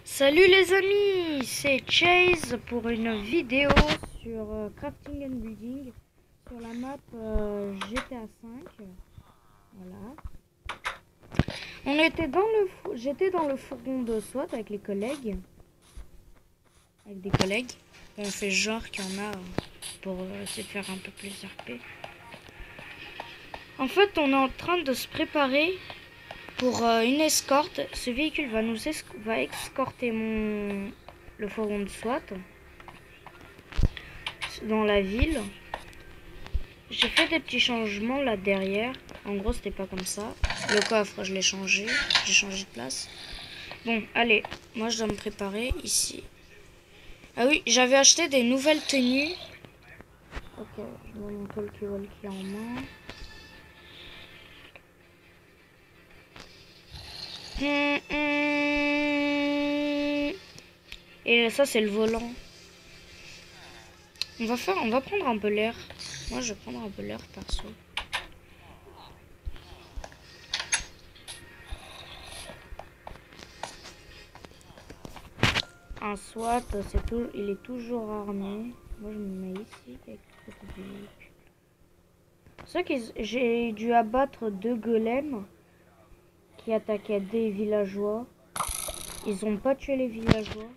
Salut les amis, c'est Chase pour une vidéo sur Crafting and Building sur la map GTA 5. Voilà. J'étais dans le fourgon de SWAT avec les collègues. Avec des collègues. On fait genre qu'il y en a pour essayer de faire un peu plus RP. En fait, on est en train de se préparer pour une escorte. Ce véhicule va escorter le fourgon de SWAT dans la ville. J'ai fait des petits changements là derrière. En gros, c'était pas comme ça. Le coffre, je l'ai changé. J'ai changé de place. Bon, allez. Moi, je dois me préparer ici. Ah oui, j'avais acheté des nouvelles tenues. Ok, je mets mon talkie-walkie en main. Et ça, c'est le volant. On va prendre un peu l'air. Moi, je vais prendre un peu l'air perso. Un SWAT, il est toujours armé. Moi, je me mets ici avec le véhicule. C'est vrai que j'ai dû abattre 2 golems qui attaquaient des villageois. Ils ont pas tué les villageois.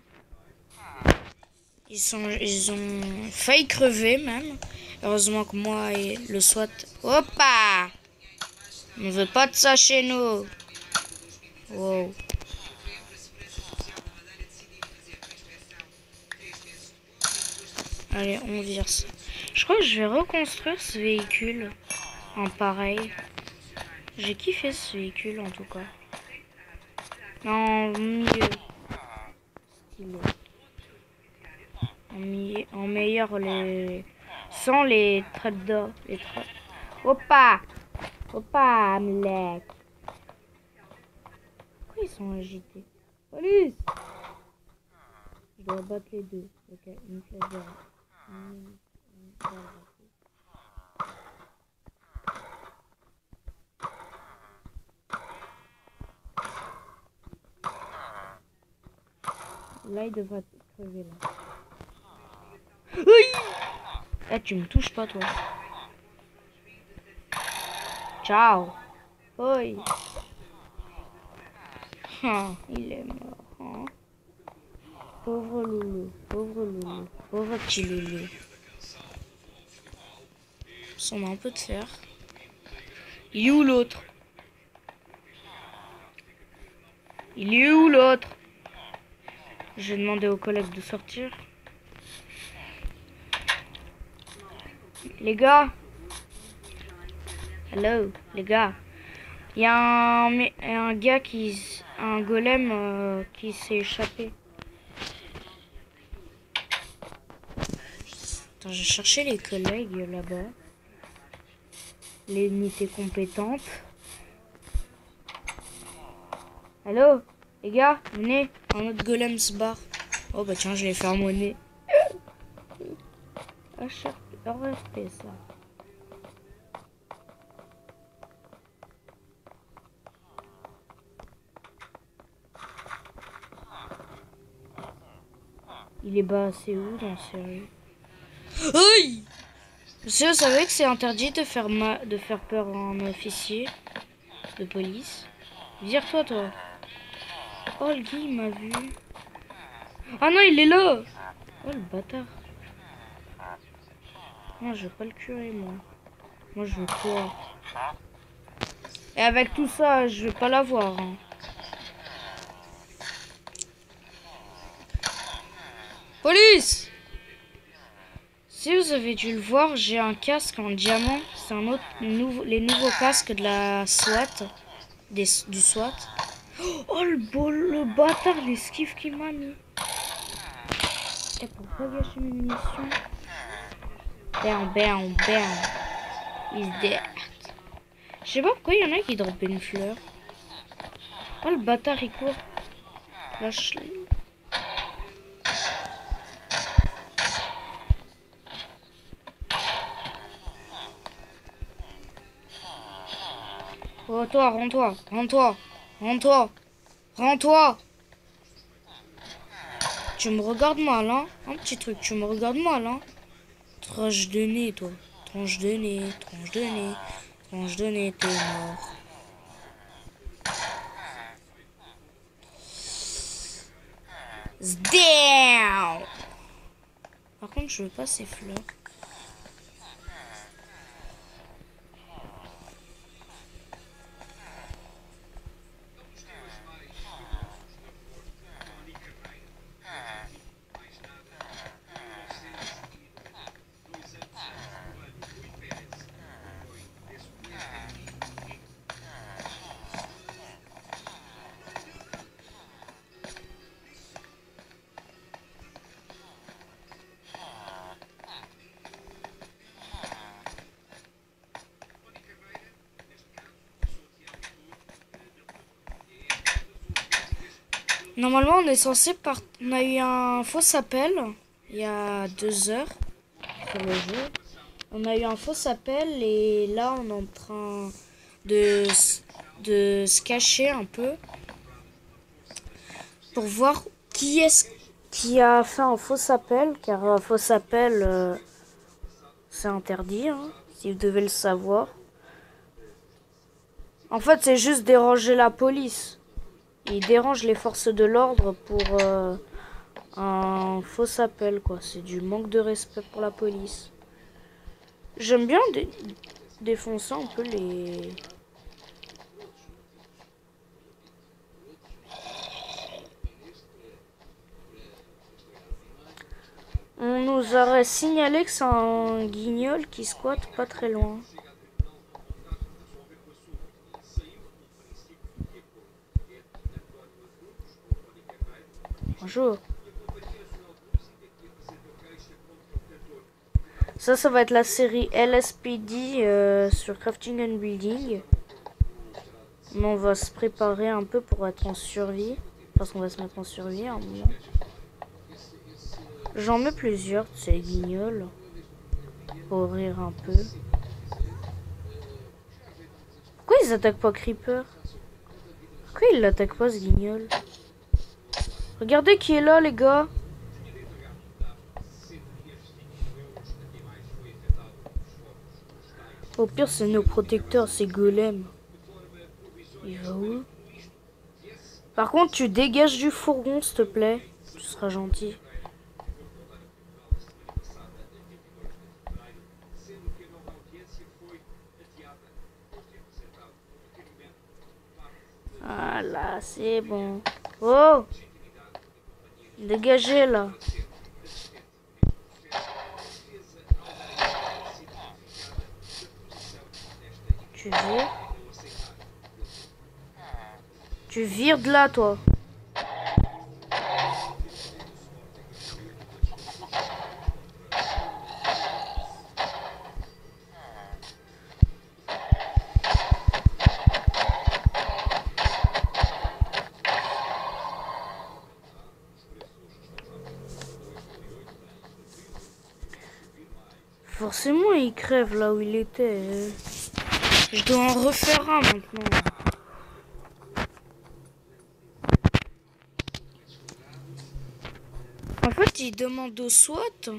Ils ont failli crever même. Heureusement que moi et le SWAT... Hoppa! On ne veut pas de ça chez nous. Wow. Allez, on vire ça. Je crois que je vais reconstruire ce véhicule en pareil. J'ai kiffé ce véhicule en tout cas. En milieu. Stylé. En meilleur les... Sans les traits d'or. Hoppa! Hoppa, mec. Pourquoi ils sont agités? Police! Je dois battre les deux. Ok, une flèche d'or. Là, il devrait crever là. Oui! Eh, tu me touches pas, toi. Ciao. Oui. Ah, il est mort. Hein? Pauvre loulou. Pauvre loulou. Pauvre petit loulou. On a un peu de fer. Il est où l'autre? Il est où l'autre? Je vais demander aux collègues de sortir. Les gars. Hello, les gars. Il y a un gars un golem qui s'est échappé. Attends, je cherchais les collègues là-bas. Les unités compétentes. Allô, les gars, venez. Un autre golem se barre. Oh bah tiens, je vais faire monnaie. RFP ça. Il est basé où dans ces rues? Aïe! Monsieur, vous savez que c'est interdit de faire peur à un officier de police? Vire-toi, toi. Oh, le gars, il m'a vu. Ah non, il est là! Oh, le bâtard. Non, je veux pas le curer, moi. Moi, je veux toi. Et avec tout ça, je vais pas l'avoir. Hein. Police! Si vous avez dû le voir, j'ai un casque en diamant. C'est les nouveaux casques de la SWAT. Du SWAT. Oh, le bâtard, l'esquive qu'il m'a mis. Et pour pas gâcher mes munitions. Bam, bam, bam. He's dead. Je sais pas pourquoi il y en a qui droppent une fleur. Oh, le bâtard, il court. Lâche-le. Oh, toi, rends-toi, rends-toi, rends-toi, rends-toi. Tu me regardes mal, hein? Un petit truc, tu me regardes mal, hein? Tranche de nez, toi. Tranche de nez, tranche de nez, tranche de nez, t'es mort. Damn! Par contre, je veux pas ces fleurs. Normalement, on est censé on a eu un faux appel il y a 2 heures sur le jeu. On a eu un faux appel et là, on est en train de se cacher un peu pour voir qui est-ce qui a fait un faux appel, car un faux appel, c'est interdit, hein, si vous devez le savoir. En fait, c'est juste déranger la police. Il dérange les forces de l'ordre pour un faux appel, quoi. C'est du manque de respect pour la police. J'aime bien défoncer un peu les... On nous aurait signalé que c'est un guignol qui squatte pas très loin. Bonjour. Ça va être la série LSPD sur Crafting and Building. Mais on va se préparer un peu pour être en survie. Parce qu'on va se mettre en survie à un moment. J'en mets plusieurs de ces guignols. Pour rire un peu. Pourquoi ils attaquent pas Creeper? Pourquoi ils l'attaquent pas ce guignol? Regardez qui est là, les gars. Au pire, c'est nos protecteurs, c'est Golem. Il va où? Par contre, tu dégages du fourgon, s'il te plaît. Tu seras gentil. Voilà, c'est bon. Oh! Dégagez, là. Tu vires? Tu vires de là, toi. Forcément, il crève là où il était. Je dois en refaire un maintenant. En fait, il demande au SWAT.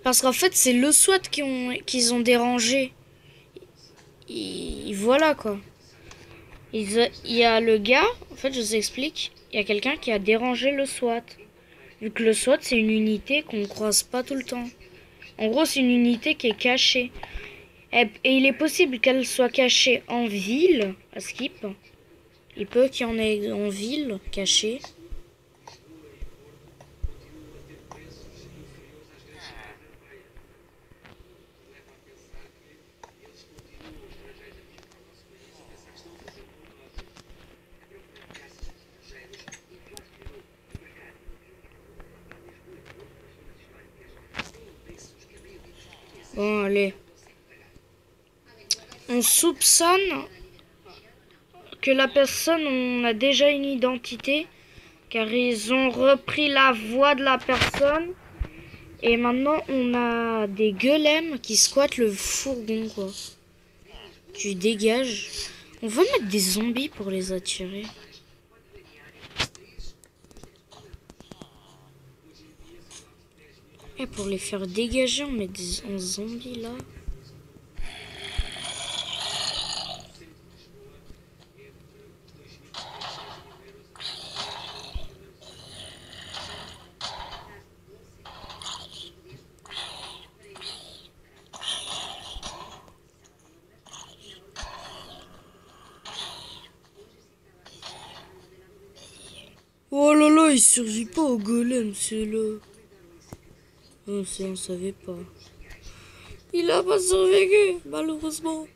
Parce qu'en fait, c'est le SWAT qu'ils ont dérangé. Voilà quoi. Il y a le gars, en fait, je vous explique. Il y a quelqu'un qui a dérangé le SWAT. Vu que le SWAT, c'est une unité qu'on ne croise pas tout le temps. En gros, c'est une unité qui est cachée. Et il est possible qu'elle soit cachée en ville, à Skip. Il peut qu'il y en ait en ville, cachée. Bon, allez. On soupçonne que la personne, on a déjà une identité, car ils ont repris la voix de la personne. Et maintenant, on a des golems qui squattent le fourgon, quoi. Tu dégages. On va mettre des zombies pour les attirer. Et pour les faire dégager, on met en zombies là. Oh là là, il survit pas au golem, celui-là. Oh, ça, on savait pas. Il a pas survécu, malheureusement.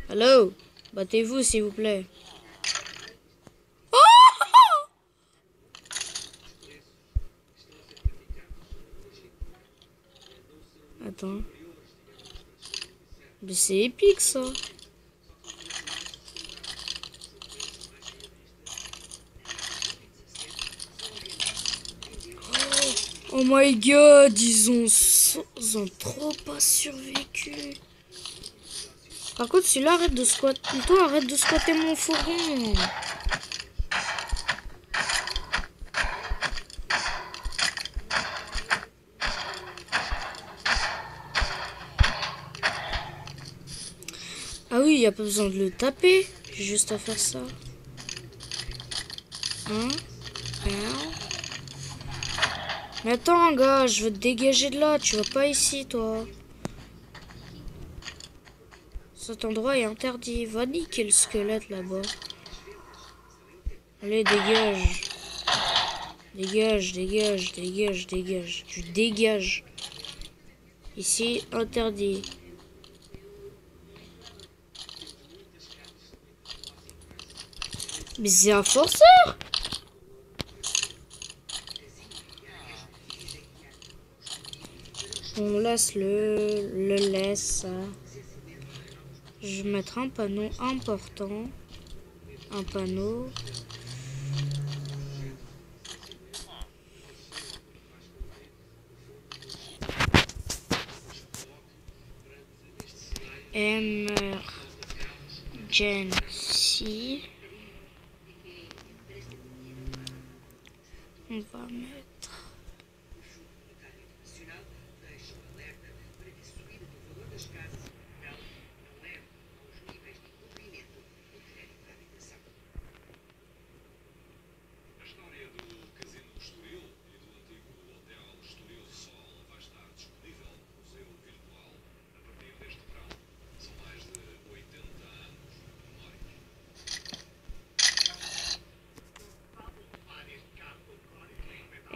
Allô? Battez-vous, s'il vous plaît. Attends. Mais c'est épique, ça. Oh my god, ils ont trop pas survécu. Par contre, celui-là, arrête de squatter. Toi, arrête de squatter mon fourgon. Ah oui, il n'y a pas besoin de le taper. J'ai juste à faire ça. Hein? Mais attends, gars, je veux te dégager de là. Tu vas pas ici, toi. Cet endroit est interdit. Va niquer le squelette là-bas. Allez, dégage. Dégage, dégage, dégage, dégage. Tu dégages. Ici, interdit. Mais c'est un forceur! On laisse le laisse. Je vais mettre un panneau important. Un panneau. Emergency. On va mettre.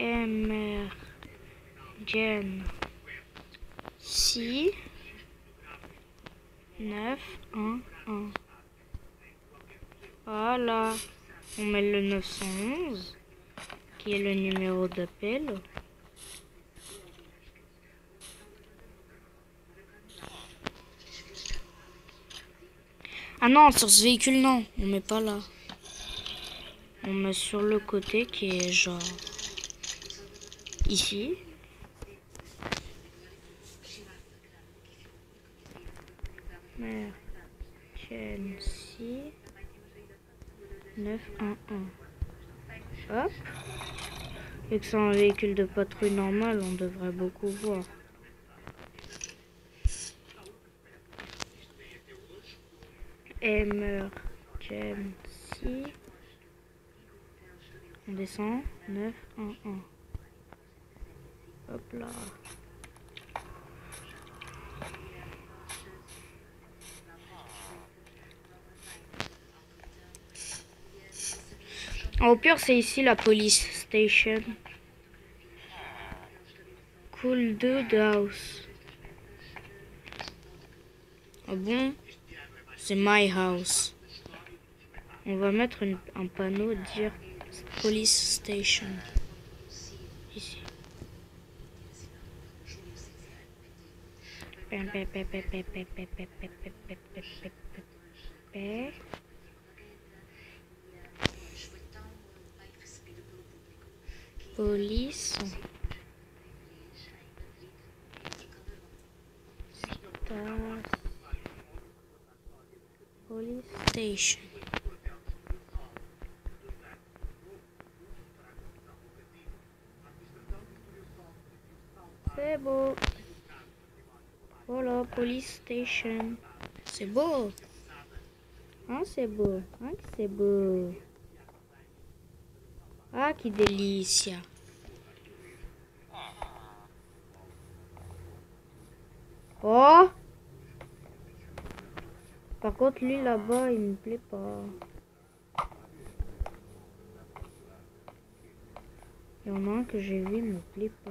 Emergency 911. Voilà. On met le 911 qui est le numéro d'appel. Ah non, sur ce véhicule, non. On met pas là. On met sur le côté qui est genre ici. Emergency 911. Hop. Et que c'est un véhicule de patrouille normal, on devrait beaucoup voir. Emergency. On descend. 911. Hop là. Au pire, c'est ici la police station. Cool Dude House. Ah bon? C'est my house. On va mettre un panneau dire police station. Ici. Police. Police station. beau. Voilà, police station. C'est beau. Hein, c'est beau. Hein, c'est beau. Ah, qui délicia. Oh! Par contre, lui là-bas, il me plaît pas. Il y en a un que j'ai vu, il me plaît pas.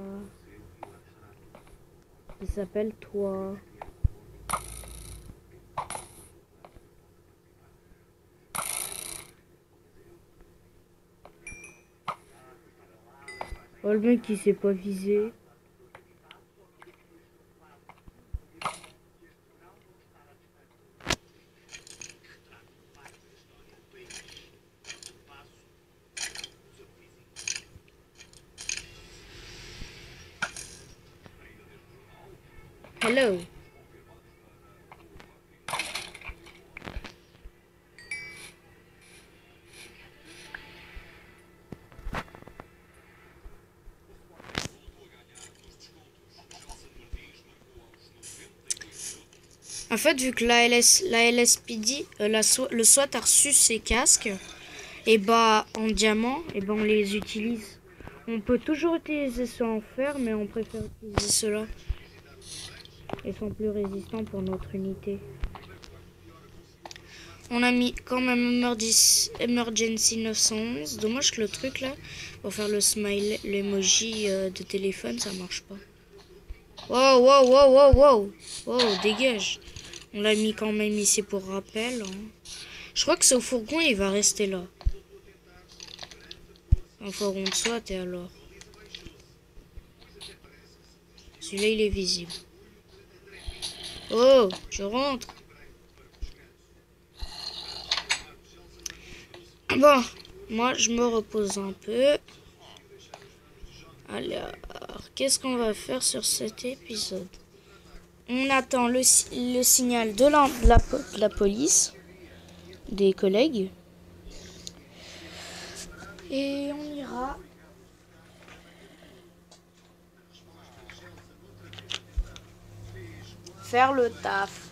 Il s'appelle toi. Oh, le mec qui s'est pas visé. Hello. En fait, vu que la LSPD, le SWAT a reçu ses casques, et bah en diamant, et bah on les utilise. On peut toujours utiliser ceux en fer, mais on préfère utiliser ceux-là. Ils sont plus résistants pour notre unité. On a mis quand même Emergency 911. Dommage que le truc là, pour faire le smile, l'emoji de téléphone, ça marche pas. Wow, wow, wow, wow, wow. Wow, dégage. On l'a mis quand même ici pour rappel. Hein. Je crois que ce fourgon, il va rester là. Un fourgon de SWAT et alors. Celui-là, il est visible. Oh, je rentre. Bon, moi, je me repose un peu. Alors, qu'est-ce qu'on va faire sur cet épisode? On attend le signal de la police, des collègues. Et on ira faire le taf.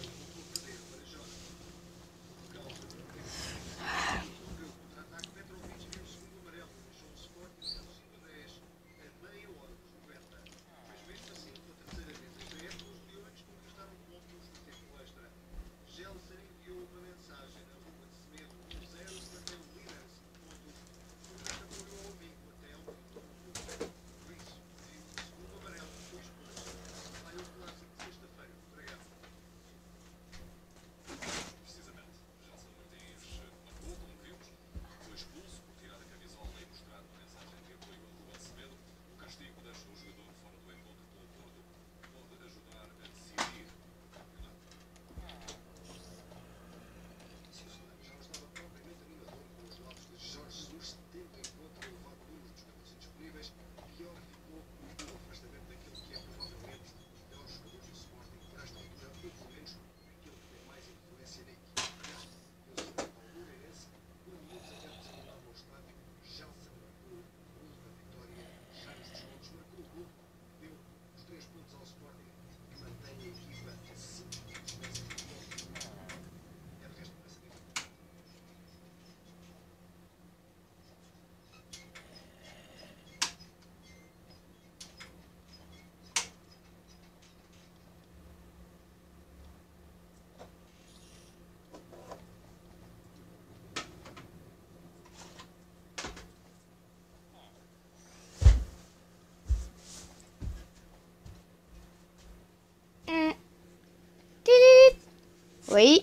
Oui.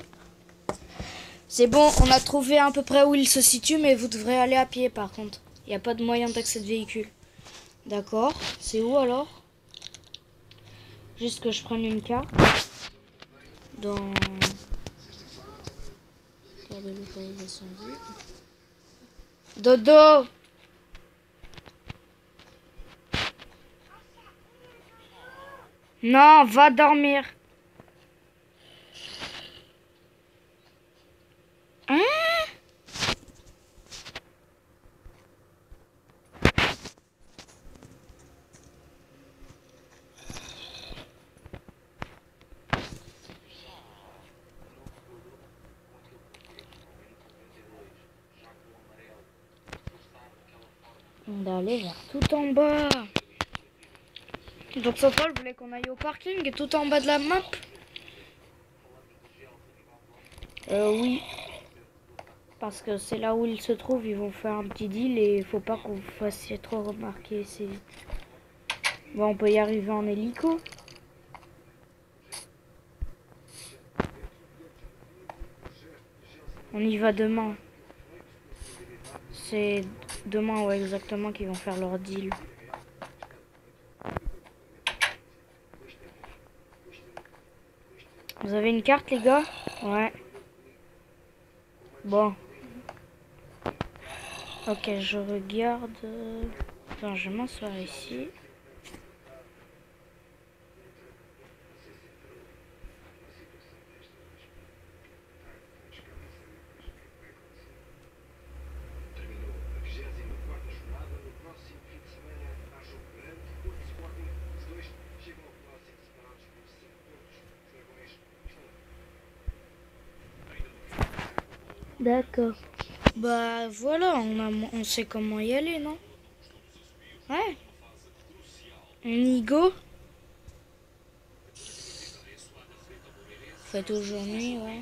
C'est bon, on a trouvé à peu près où il se situe, mais vous devrez aller à pied par contre. Il n'y a pas de moyen d'accès de véhicule. D'accord. C'est où alors? Juste que je prenne une carte. Dans... Carte de localisation vue. Dodo! Non, va dormir. Hein? D'aller vers tout en bas. Donc Central voulait qu'on aille au parking tout en bas de la map. Oui. Parce que c'est là où ils se trouvent, ils vont faire un petit deal et il faut pas qu'on vous fasse trop remarquer. Bon, on peut y arriver en hélico. On y va demain. C'est demain, ouais, exactement, qu'ils vont faire leur deal. Vous avez une carte, les gars? Ouais. Bon. Ok, je regarde. Attends, je vais m'asseoir ici. D'accord. Bah voilà, on sait comment y aller, non? Ouais. On y go. Fait aujourd'hui, ouais.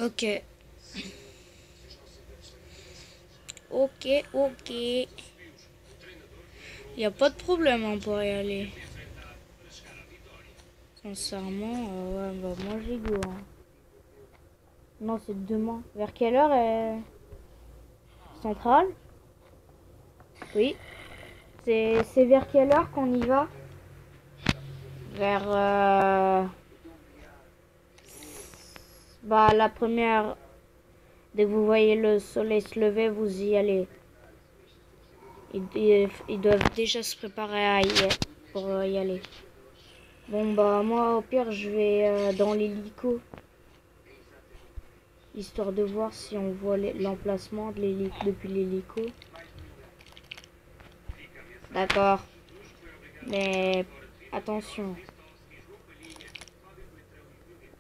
Ok. Ok. Y a pas de problème, on pourrait y aller. Sincèrement, ouais, bah moi j'y go. Hein. Non, c'est demain. Vers quelle heure est Centrale? Oui. C'est vers quelle heure qu'on y va? Vers bah la première. Dès que vous voyez le soleil se lever, vous y allez. Ils doivent déjà se préparer pour y aller. Bon bah moi au pire je vais dans l'hélico. Histoire de voir si on voit l'emplacement de depuis l'hélico. D'accord. Mais attention.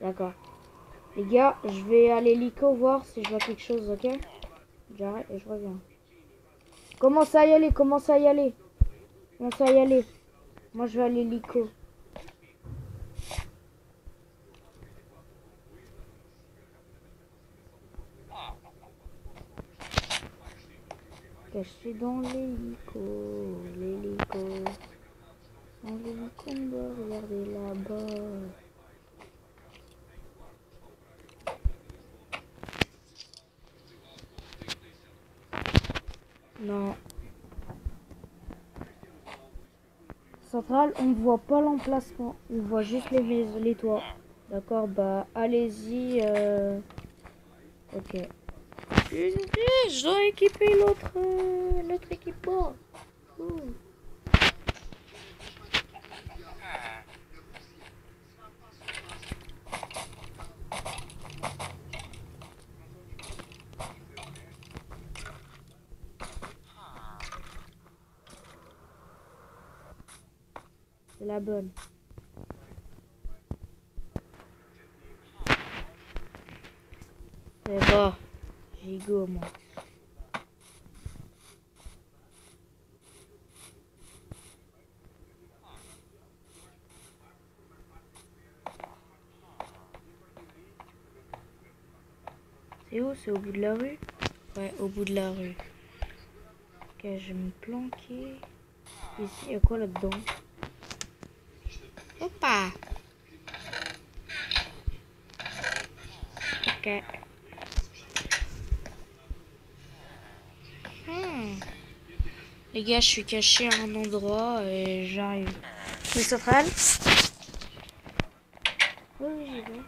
D'accord. Les gars, je vais à l'hélico voir si je vois quelque chose, ok? J'arrête et je reviens. Commence à y aller. Moi je vais à l'hélico. Je suis dans l'hélico. Dans l'hélico, on doit regarder là-bas. Non. Centrale, on ne voit pas l'emplacement. On voit juste les toits. D'accord, bah allez-y. Ok. Je dois équiper l'autre équipement. C'est la bonne. C'est bon. J'y go, moi. C'est où? C'est au bout de la rue? Ouais, au bout de la rue. Ok, je vais me planquer. Ici, il y a quoi là-dedans? Opa! Ok. Les gars, je suis caché à un endroit et j'arrive. Le central? Oui, j'y vais.